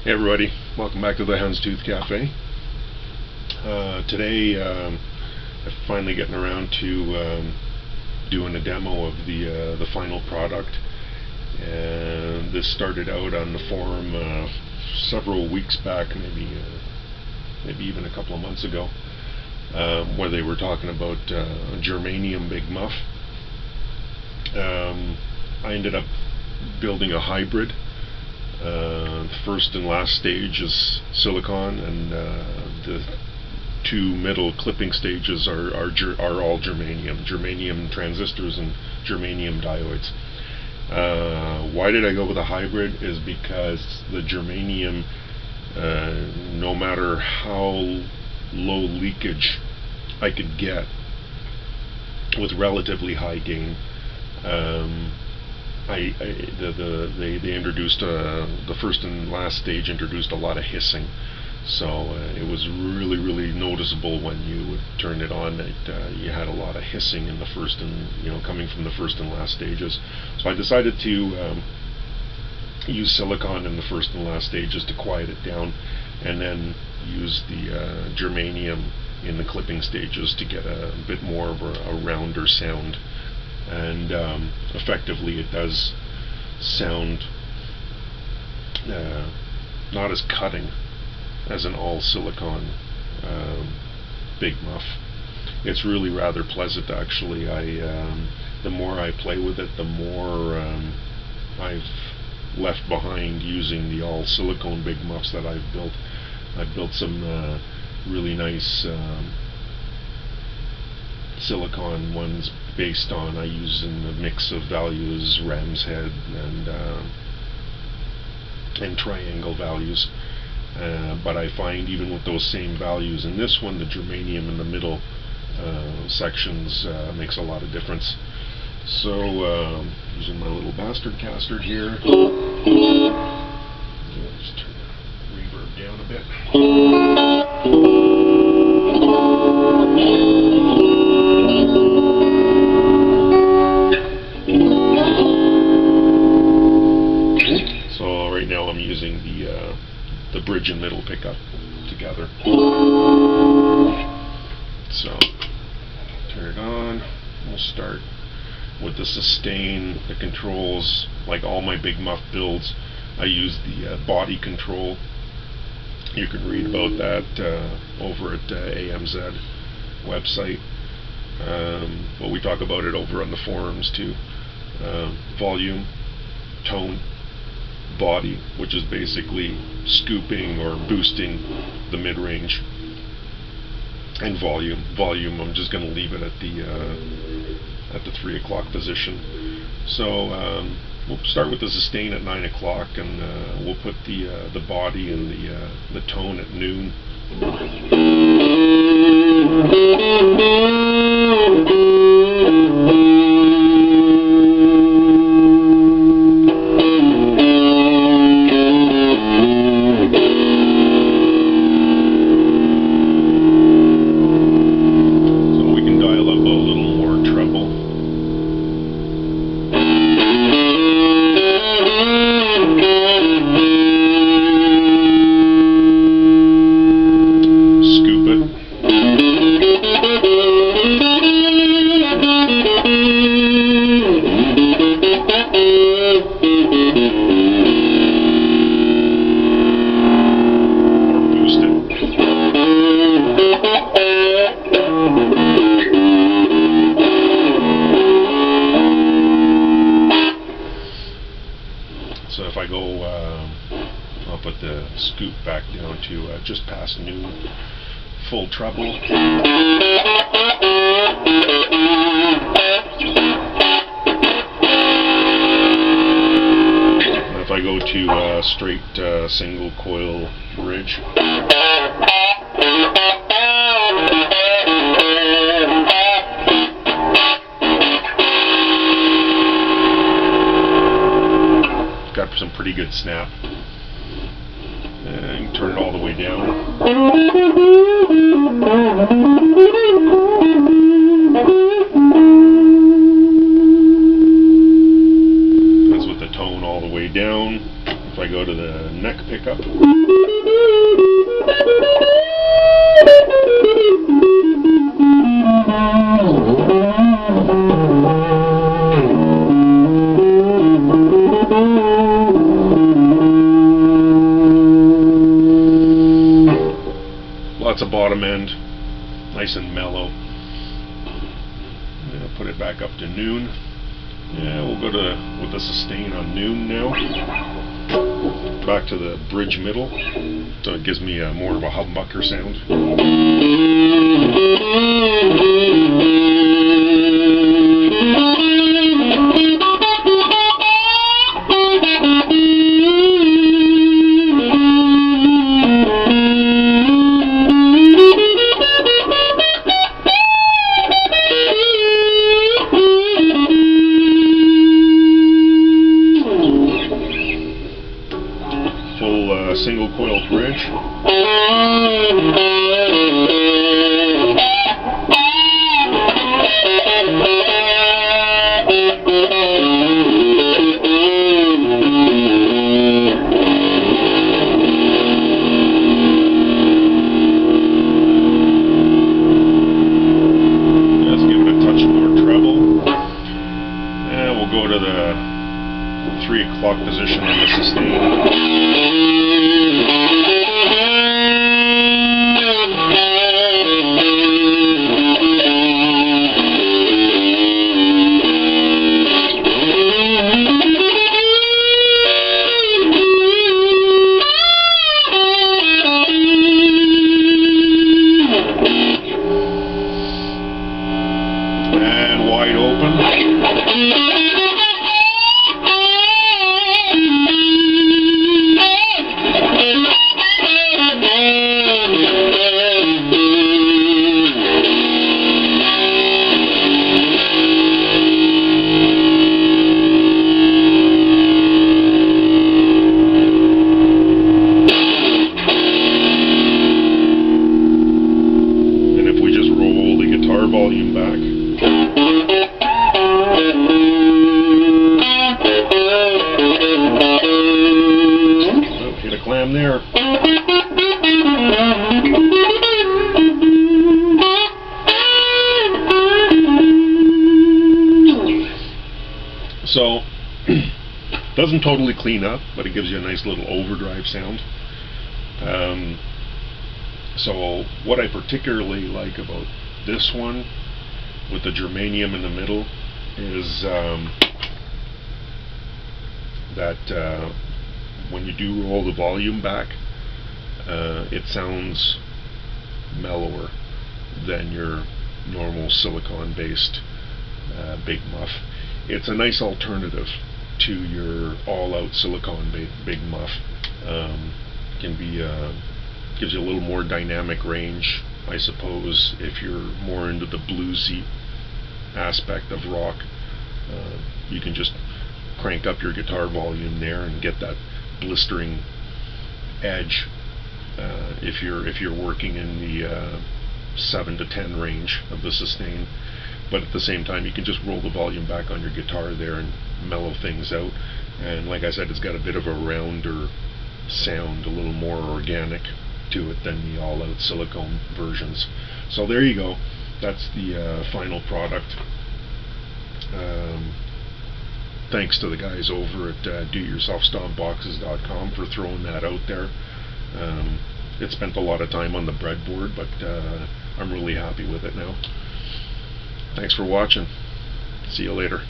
Hey everybody, welcome back to the Houndstooth Cafe. Today I'm finally getting around to doing a demo of the final product, and this started out on the forum several weeks back, maybe even a couple of months ago, where they were talking about Germanium Big Muff. I ended up building a hybrid. The first and last stage is silicon, and the two middle clipping stages are all germanium transistors and germanium diodes. Why did I go with a hybrid? Is because the germanium, no matter how low leakage I could get with relatively high gain, they introduced the first and last stage introduced a lot of hissing, so it was really noticeable when you would turn it on that you had a lot of hissing in the first and coming from the first and last stages. So I decided to use silicon in the first and last stages to quiet it down, and then use the germanium in the clipping stages to get a bit more of a rounder sound. And effectively it does sound not as cutting as an all silicon Big Muff. It's really rather pleasant, actually. The more I play with it, the more I've left behind using the all silicone Big Muffs that I've built. I've built some really nice silicon ones based on, I use in the mix of values, ram's head and triangle values, but I find even with those same values in this one, the germanium in the middle sections makes a lot of difference. So using my little bastard caster here, just turn the reverb down a bit. So right now I'm using the bridge and middle pickup together. So turn it on. We'll start with the sustain, the controls. Like all my Big Muff builds, I use the body control. You can read about that over at AMZ website, but we talk about it over on the forums too. Volume, tone, body, which is basically scooping or boosting the mid-range, and volume. I'm just going to leave it at the 3 o'clock position. So we'll start with the sustain at 9 o'clock, and we'll put the body and the tone at noon. So if I go, I'll put the scoop back down to just past noon, full treble. And if I go to straight single coil bridge, got some pretty good snap. And turn it all the way down. That's with the tone all the way down. If I go to the neck pickup, lots of bottom end, nice and mellow. I'll put it back up to noon. Yeah, we'll go to with the sustain on noon now. Back to the bridge middle, so it gives me more of a humbucker sound. Single coil bridge. Let's give it a touch more treble. And we'll go to the 3 o'clock position on the sustain. And wide open. And if we just roll the guitar volume back, oh, hit a clam there. So, doesn't totally clean up, but it gives you a nice little overdrive sound. So what I particularly like about this one with the germanium in the middle is that when you do roll the volume back, it sounds mellower than your normal silicon based Big Muff. It's a nice alternative to your all-out silicon Big Muff. Can be gives you a little more dynamic range, I suppose, if you're more into the bluesy aspect of rock. You can just crank up your guitar volume there and get that blistering edge if you're working in the 7 to 10 range of the sustain. But at the same time, you can just roll the volume back on your guitar there and mellow things out. And like I said, it's got a bit of a rounder sound, a little more organic to it than the all-out silicone versions. So there you go. That's the final product. Thanks to the guys over at doyourselfstompboxes.com for throwing that out there. It spent a lot of time on the breadboard, but I'm really happy with it now. Thanks for watching. See you later.